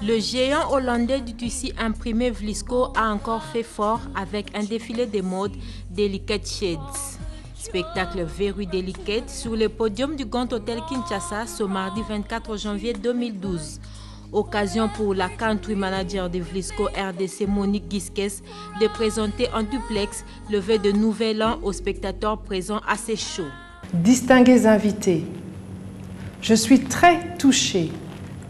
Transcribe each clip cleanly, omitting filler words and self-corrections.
Le géant hollandais du tissu imprimé Vlisco a encore fait fort avec un défilé de mode Delicate Shades. Spectacle Very Delicate sur le podium du Grand Hôtel Kinshasa ce mardi 24 janvier 2012. Occasion pour la country manager de Vlisco RDC Monique Gisquez de présenter en duplex le vœu de nouvel an aux spectateurs présents à ces shows. Distingués invités, je suis très touchée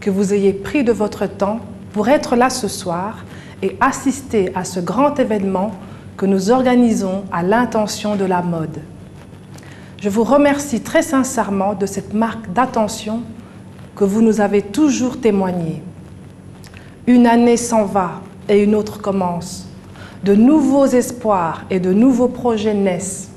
que vous ayez pris de votre temps pour être là ce soir et assister à ce grand événement que nous organisons à l'intention de la mode. Je vous remercie très sincèrement de cette marque d'attention que vous nous avez toujours témoignée. Une année s'en va et une autre commence. De nouveaux espoirs et de nouveaux projets naissent.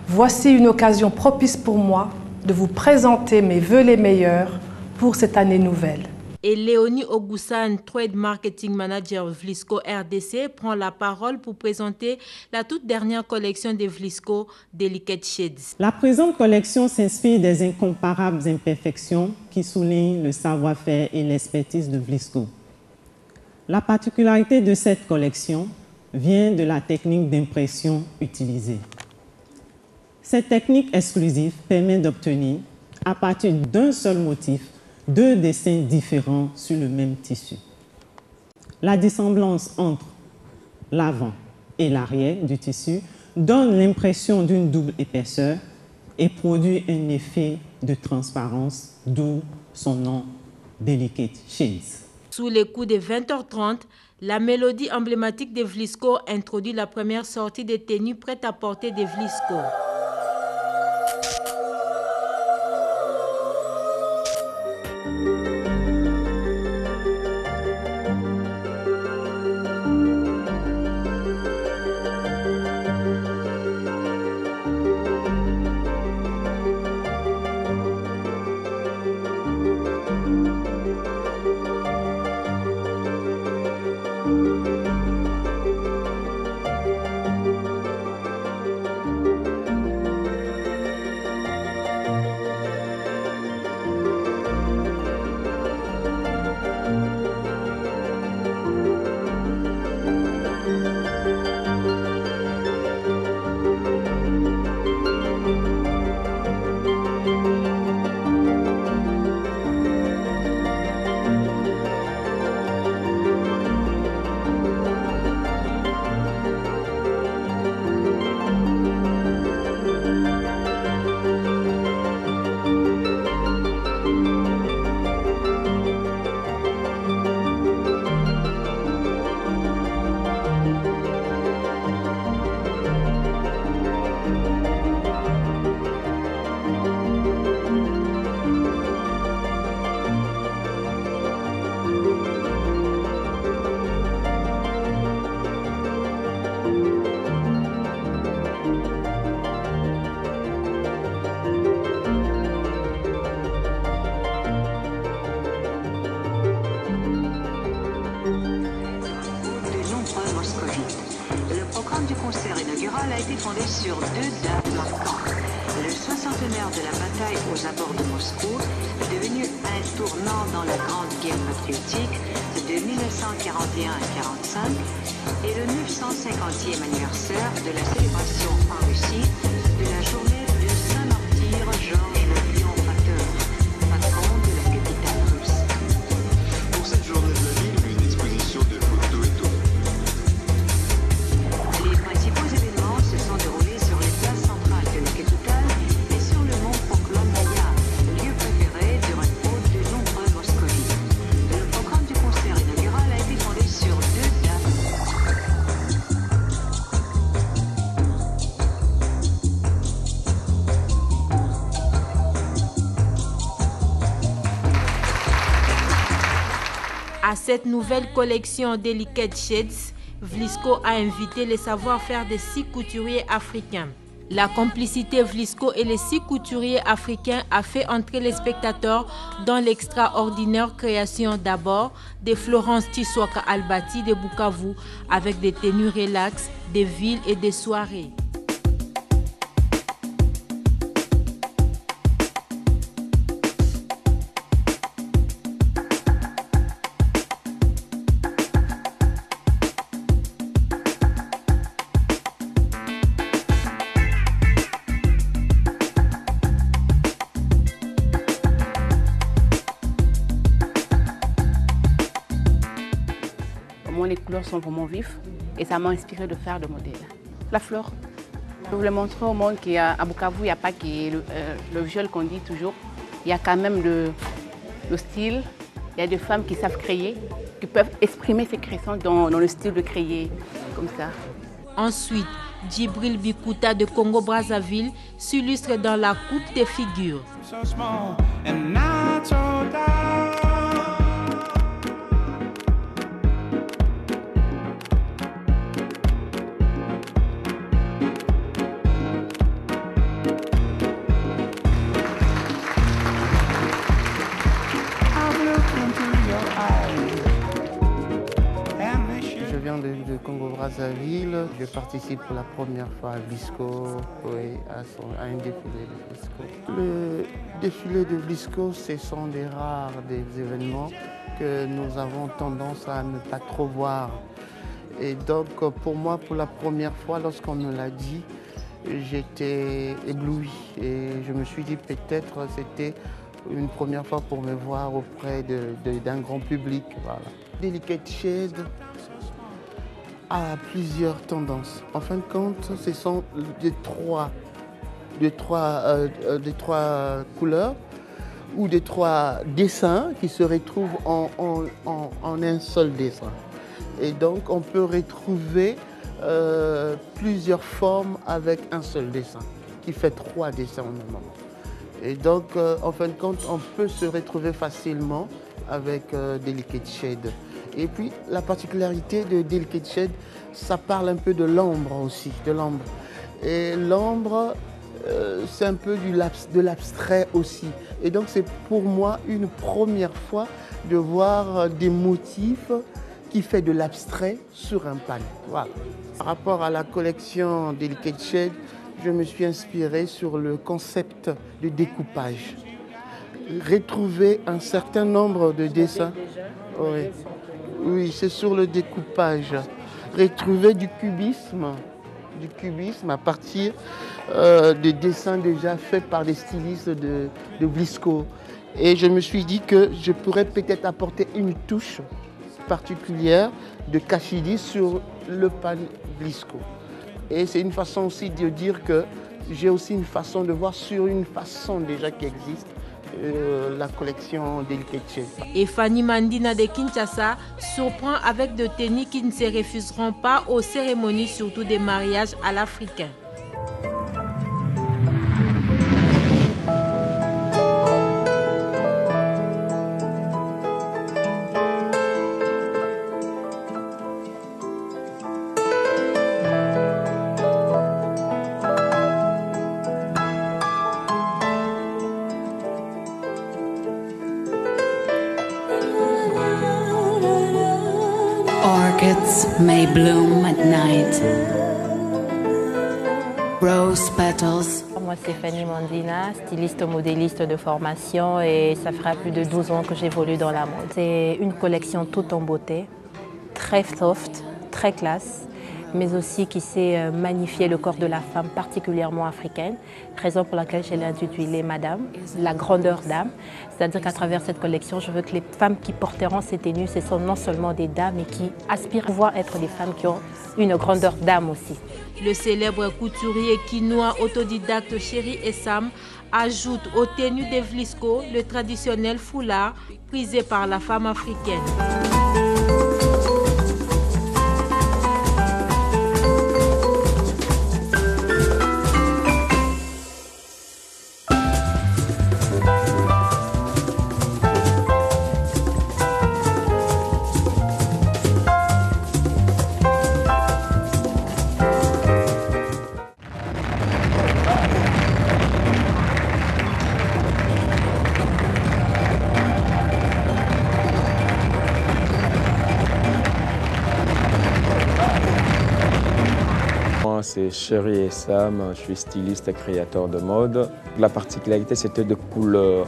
Voici une occasion propice pour moi de vous présenter mes vœux les meilleurs pour cette année nouvelle. Et Léonie Ogoussan, Trade Marketing Manager Vlisco RDC, prend la parole pour présenter la toute dernière collection de Vlisco, Delicate Shades. La présente collection s'inspire des incomparables imperfections qui soulignent le savoir-faire et l'expertise de Vlisco. La particularité de cette collection vient de la technique d'impression utilisée. Cette technique exclusive permet d'obtenir, à partir d'un seul motif, deux dessins différents sur le même tissu. La dissemblance entre l'avant et l'arrière du tissu donne l'impression d'une double épaisseur et produit un effet de transparence, d'où son nom Delicate Shades. Sous les coups de 20h30, la mélodie emblématique de Vlisco introduit la première sortie des tenues prêtes à porter de Vlisco. A été fondé sur deux dates marquantes. Le 60e de la bataille aux abords de Moscou, devenu un tournant dans la Grande Guerre patriotique de 1941 à 1945, et le 950e anniversaire de la célébration en Russie de la journée de Saint-Martyr Georges le Triomphateur, patron de la capitale russe. Pour cette journée de la ville, une exposition de photos est ouverte. Les principaux événements se sont déroulés sur les places centrales de la capitale et sur le mont Poklonnaya, lieu préféré du repos de nombreux moscovites. Le programme du concert inaugural a été fondé sur deux dates. À cette nouvelle collection Delicate Shades, Vlisco a invité les savoir-faire des 6 couturiers africains. La complicité Vlisco et les 6 couturiers africains a fait entrer les spectateurs dans l'extraordinaire création d'abord de Florence Tissoaka Albati de Bukavu avec des tenues relax, des villes et des soirées. les couleurs sont vraiment vives et ça m'a inspiré de faire des modèles. La fleur. Je voulais montrer au monde qu'à Bukavu, il n'y a pas que le visuel qu'on dit toujours. Il y a quand même le style. Il y a des femmes qui savent créer, qui peuvent exprimer ces créations dans le style de créer, comme ça. Ensuite, Djibril Bikuta de Congo-Brazzaville s'illustre dans la coupe des figures. Je viens de Congo-Brazzaville. Je participe pour la première fois à Vlisco, oui, à un défilé de Vlisco. Le défilé de Vlisco, ce sont des rares événements que nous avons tendance à ne pas trop voir. Et donc pour moi, pour la première fois, lorsqu'on me l'a dit, j'étais ébloui. Et je me suis dit peut-être c'était une première fois pour me voir auprès d'un grand public. Voilà. Delicate Shade a plusieurs tendances. En fin de compte, ce sont des trois couleurs ou des trois dessins qui se retrouvent en un seul dessin. Et donc, on peut retrouver plusieurs formes avec un seul dessin, qui fait trois dessins au même moment. Et donc, en fin de compte, on peut se retrouver facilement avec Delicate Shade. Et puis, la particularité de Delicate Shade, ça parle un peu de l'ombre aussi, de l'ombre. Et l'ombre, c'est un peu de l'abstrait aussi. Et donc, c'est pour moi une première fois de voir des motifs qui fait de l'abstrait sur un panneau. Voilà. Par rapport à la collection Delicate Shade, je me suis inspiré sur le concept de découpage. Retrouver un certain nombre de dessins. Oui, oui, c'est sur le découpage. Retrouver du cubisme à partir de dessins déjà faits par des stylistes de Vlisco. Et je me suis dit que je pourrais peut-être apporter une touche particulière de Kashidi sur le pan Vlisco. Et c'est une façon aussi de dire que j'ai aussi une façon de voir sur une façon déjà qui existe la collection Delicate Shade. Et Fanny Mandina de Kinshasa surprend avec des tenues qui ne se refuseront pas aux cérémonies, surtout des mariages à l'africain. Orchids may bloom at night. Rose petals. Moi, c'est Fanny Mandina, styliste modéliste de formation et ça fera plus de 12 ans que j'évolue dans la mode. C'est une collection toute en beauté, très soft, très classe, mais aussi qui sait magnifier le corps de la femme, particulièrement africaine, raison pour laquelle je l'ai intitulée Madame, la grandeur d'âme. C'est-à-dire qu'à travers cette collection, je veux que les femmes qui porteront ces tenues, ce sont non seulement des dames, mais qui aspirent à pouvoir être des femmes qui ont une grandeur d'âme aussi. Le célèbre couturier quinois autodidacte Chéri Essam ajoute aux tenues de Vlisco le traditionnel foulard prisé par la femme africaine. C'est Chéri Essam, je suis styliste et créateur de mode. La particularité, c'était de couleurs.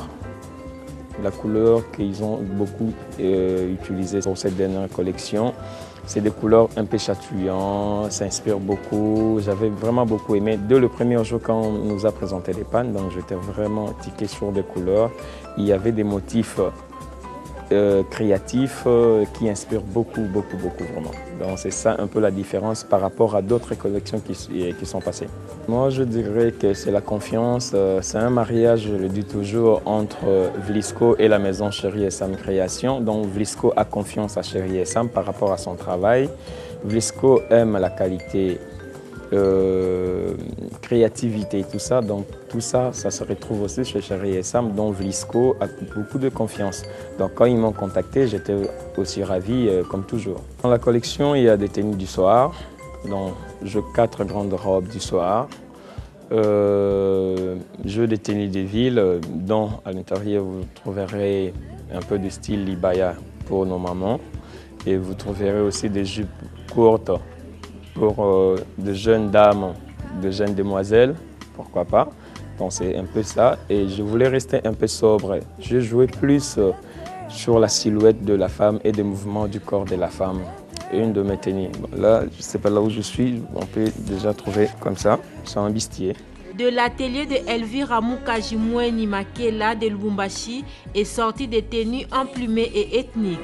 La couleur qu'ils ont beaucoup utilisée pour cette dernière collection, c'est des couleurs un peu chatouillantes, ça inspire beaucoup. J'avais vraiment beaucoup aimé. Dès le premier jour, quand on nous a présenté les pannes, donc j'étais vraiment tiqué sur des couleurs. Il y avait des motifs créatif qui inspire beaucoup vraiment. Donc c'est ça un peu la différence par rapport à d'autres collections qui sont passées. Moi je dirais que c'est la confiance, c'est un mariage, je le dis toujours, entre Vlisco et la maison Chérie et Sam Création. Donc Vlisco a confiance à Chérie et Sam par rapport à son travail. Vlisco aime la qualité, créativité, tout ça. Donc tout ça, ça se retrouve aussi chez Chérie et Sam, dont Vlisco a beaucoup de confiance. Donc quand ils m'ont contacté, j'étais aussi ravi, comme toujours. Dans la collection, il y a des tenues du soir, donc je 4 grandes robes du soir. Jeux des tenues de ville, dont à l'intérieur vous trouverez un peu de style libaya pour nos mamans. Et vous trouverez aussi des jupes courtes pour de jeunes dames, de jeunes demoiselles, pourquoi pas. Donc c'est un peu ça. Et je voulais rester un peu sobre. Je jouais plus sur la silhouette de la femme et des mouvements du corps de la femme. Une de mes tenues. Là, je ne sais pas là où je suis, on peut déjà trouver comme ça, c'est un bustier. De l'atelier de Elvira Mukajimweni Makela de Lubumbashi est sorti des tenues emplumées et ethniques.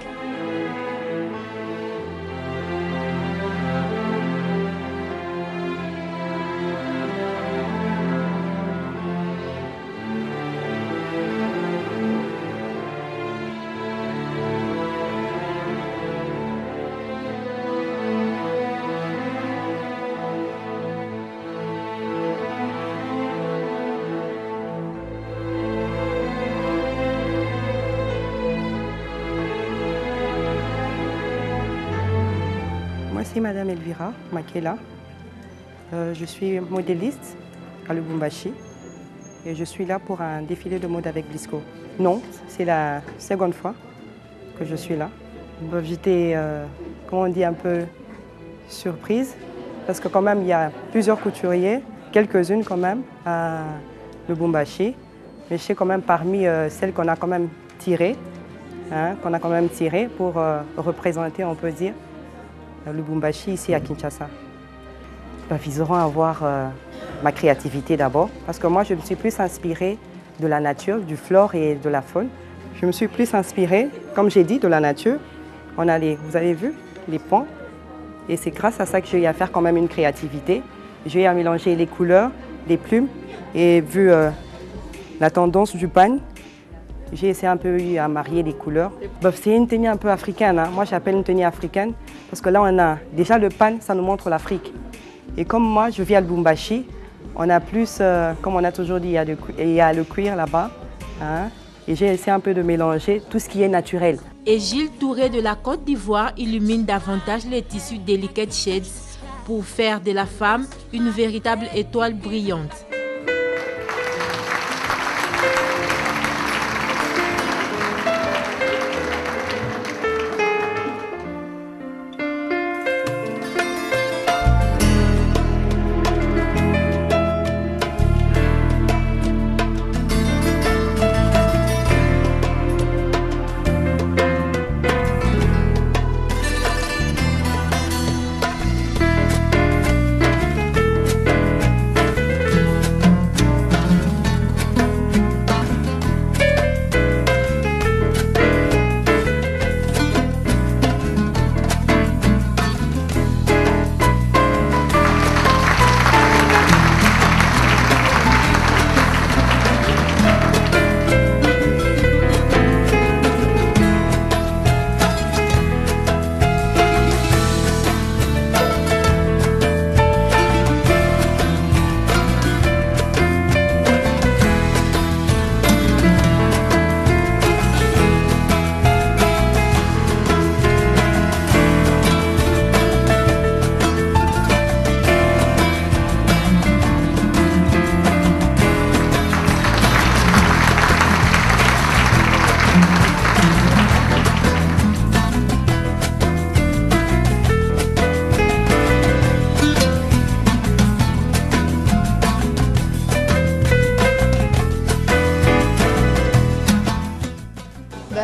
C'est Madame Elvira Makela. Je suis modéliste à Lubumbashi et je suis là pour un défilé de mode avec Vlisco. Non, c'est la seconde fois que je suis là. J'étais, comment on dit, un peu surprise parce que quand même il y a plusieurs couturiers, quelques-unes quand même à Lubumbashi, mais je sais quand même parmi celles qu'on a quand même tirées, pour représenter, on peut dire, Lubumbashi ici à Kinshasa. Ils auront à voir ma créativité d'abord, parce que moi je me suis plus inspirée de la nature, du flore et de la faune. Je me suis plus inspirée, comme j'ai dit, de la nature. On a vous avez vu, les ponts, et c'est grâce à ça que j'ai eu à faire quand même une créativité. J'ai eu à mélanger les couleurs, les plumes, et vu la tendance du pan, j'ai essayé un peu à marier les couleurs. C'est une tenue un peu africaine, hein. Moi j'appelle une tenue africaine parce que là on a déjà le pan, ça nous montre l'Afrique. Et comme moi je vis à Lubumbashi, on a plus, comme on a toujours dit, il y a le cuir là-bas. Hein, et j'ai essayé un peu de mélanger tout ce qui est naturel. Et Gilles Touré de la Côte d'Ivoire illumine davantage les tissus Delicate Shades pour faire de la femme une véritable étoile brillante.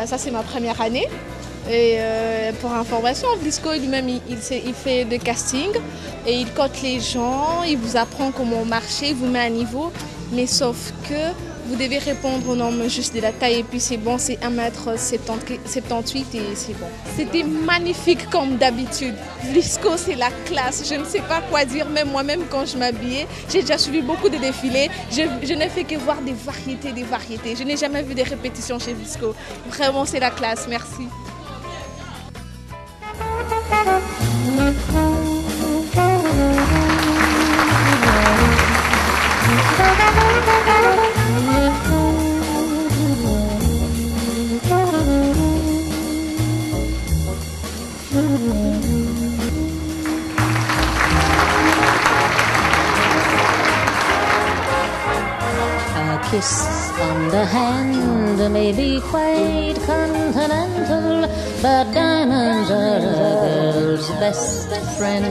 Ça c'est ma première année et pour information, Vlisco lui-même il fait des castings et il cote les gens, il vous apprend comment marcher, il vous met à niveau, mais sauf que Vous devez répondre aux normes juste de la taille et puis c'est bon, c'est 1m78 et c'est bon. C'était magnifique comme d'habitude. Vlisco, c'est la classe. Je ne sais pas quoi dire, même moi-même quand je m'habillais. J'ai déjà suivi beaucoup de défilés. Je n'ai fait que voir des variétés, des variétés. Je n'ai jamais vu des répétitions chez Vlisco. Vraiment, c'est la classe. Merci. A kiss on the hand may be quite continental, but diamonds are a girl's best friend.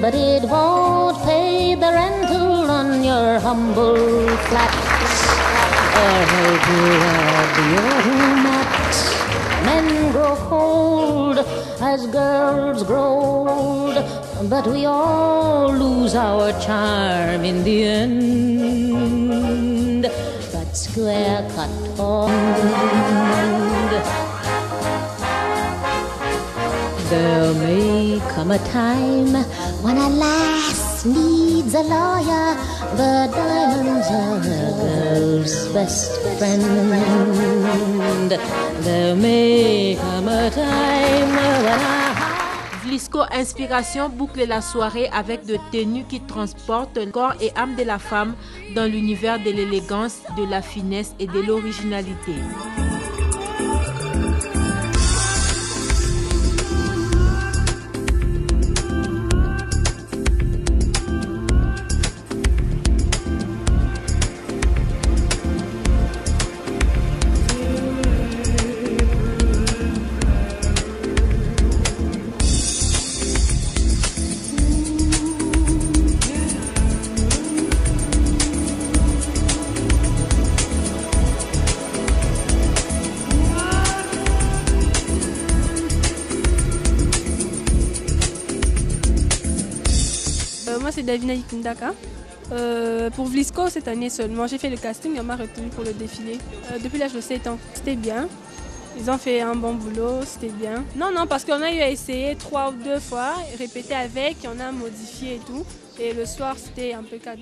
But it won't pay the rental on your humble flat or help you out your mat. Men grow cold as girls grow old, but we all lose our charm in the end. But square cut or there may come a time when a lass needs a lawyer, but diamonds are a girl's best friend. There may come a time when Vlisco Inspiration boucle la soirée avec de tenues qui transportent le corps et âme de la femme dans l'univers de l'élégance, de la finesse et de l'originalité. Moi c'est Davina Ikundaka. Pour Vlisco cette année seulement, j'ai fait le casting et on m'a retenu pour le défilé. Depuis l'âge de 7 ans, c'était bien. Ils ont fait un bon boulot, c'était bien. Non, parce qu'on a eu à essayer 3 ou 2 fois, répéter avec, on a modifié et tout. Et le soir c'était impeccable.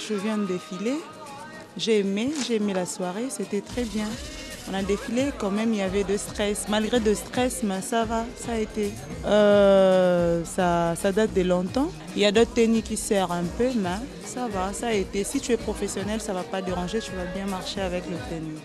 je viens de défiler. J'ai aimé la soirée, c'était très bien. On a défilé, quand même il y avait de stress. Malgré de stress, mais ça va, ça a été. Ça date de longtemps. Il y a d'autres tenues qui serrent un peu, mais ça va, ça a été. Si tu es professionnel, ça ne va pas déranger, tu vas bien marcher avec le tenue.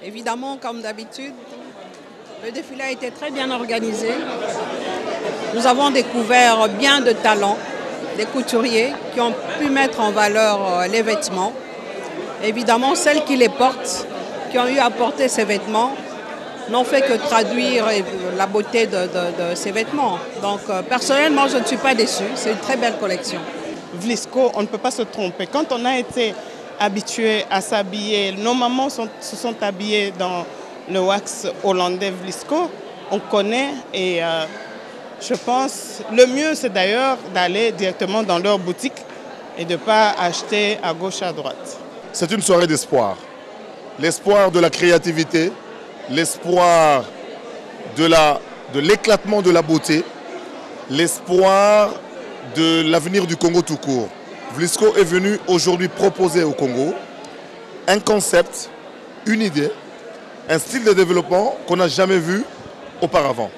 Évidemment, comme d'habitude, le défilé a été très bien organisé. Nous avons découvert bien de talents, des couturiers qui ont pu mettre en valeur les vêtements. Évidemment, celles qui les portent, qui ont eu à porter ces vêtements, n'ont fait que traduire la beauté de ces vêtements. Donc, personnellement, je ne suis pas déçue. C'est une très belle collection. Vlisco, on ne peut pas se tromper. Quand on a été habitués à s'habiller, nos mamans se sont habillées dans le wax hollandais Vlisco, on connaît et je pense le mieux c'est d'ailleurs d'aller directement dans leur boutique et de ne pas acheter à gauche à droite. C'est une soirée d'espoir. L'espoir de la créativité, l'espoir de l'éclatement de la beauté, l'espoir de l'avenir du Congo tout court. Vlisco est venu aujourd'hui proposer au Congo un concept, une idée, un style de développement qu'on n'a jamais vu auparavant.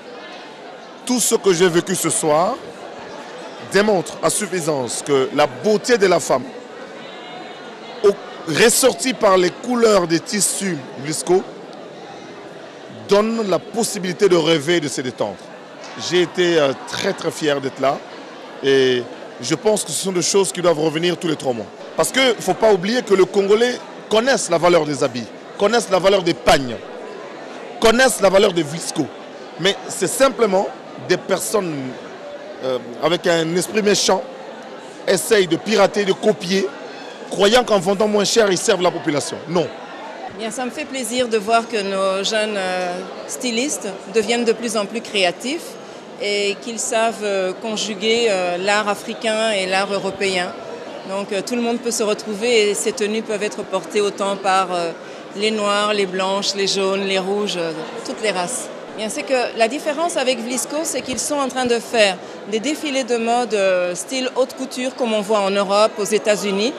Tout ce que j'ai vécu ce soir démontre à suffisance que la beauté de la femme, ressortie par les couleurs des tissus Vlisco, donne la possibilité de rêver et de se détendre. J'ai été très très fier d'être là et je pense que ce sont des choses qui doivent revenir tous les 3 mois. Parce qu'il ne faut pas oublier que les Congolais connaissent la valeur des habits, connaissent la valeur des pagnes, connaissent la valeur des Vlisco. Mais c'est simplement des personnes avec un esprit méchant essayent de pirater, de copier, croyant qu'en vendant moins cher, ils servent la population. Non. Bien, ça me fait plaisir de voir que nos jeunes stylistes deviennent de plus en plus créatifs et qu'ils savent conjuguer l'art africain et l'art européen. Donc tout le monde peut se retrouver et ces tenues peuvent être portées autant par les noirs, les blanches, les jaunes, les rouges, toutes les races. Bien, c'est que la différence avec Vlisco, c'est qu'ils sont en train de faire des défilés de mode style haute couture comme on voit en Europe, aux États-Unis.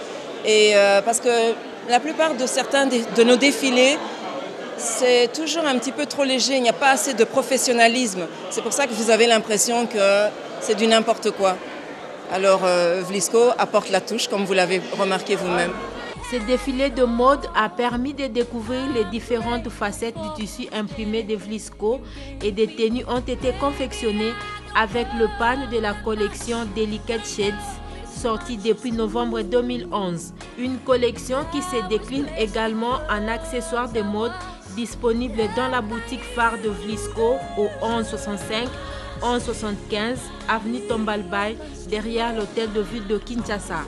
Et parce que la plupart de certains de nos défilés, c'est toujours un petit peu trop léger, il n'y a pas assez de professionnalisme. C'est pour ça que vous avez l'impression que c'est du n'importe quoi. Alors Vlisco apporte la touche, comme vous l'avez remarqué vous-même. Ce défilé de mode a permis de découvrir les différentes facettes du tissu imprimé de Vlisco et des tenues ont été confectionnées avec le pan de la collection Delicate Shades, sortie depuis novembre 2011. Une collection qui se décline également en accessoires de mode disponibles dans la boutique phare de Vlisco au 1165 1175 avenue Tombalbaye, derrière l'hôtel de ville de Kinshasa.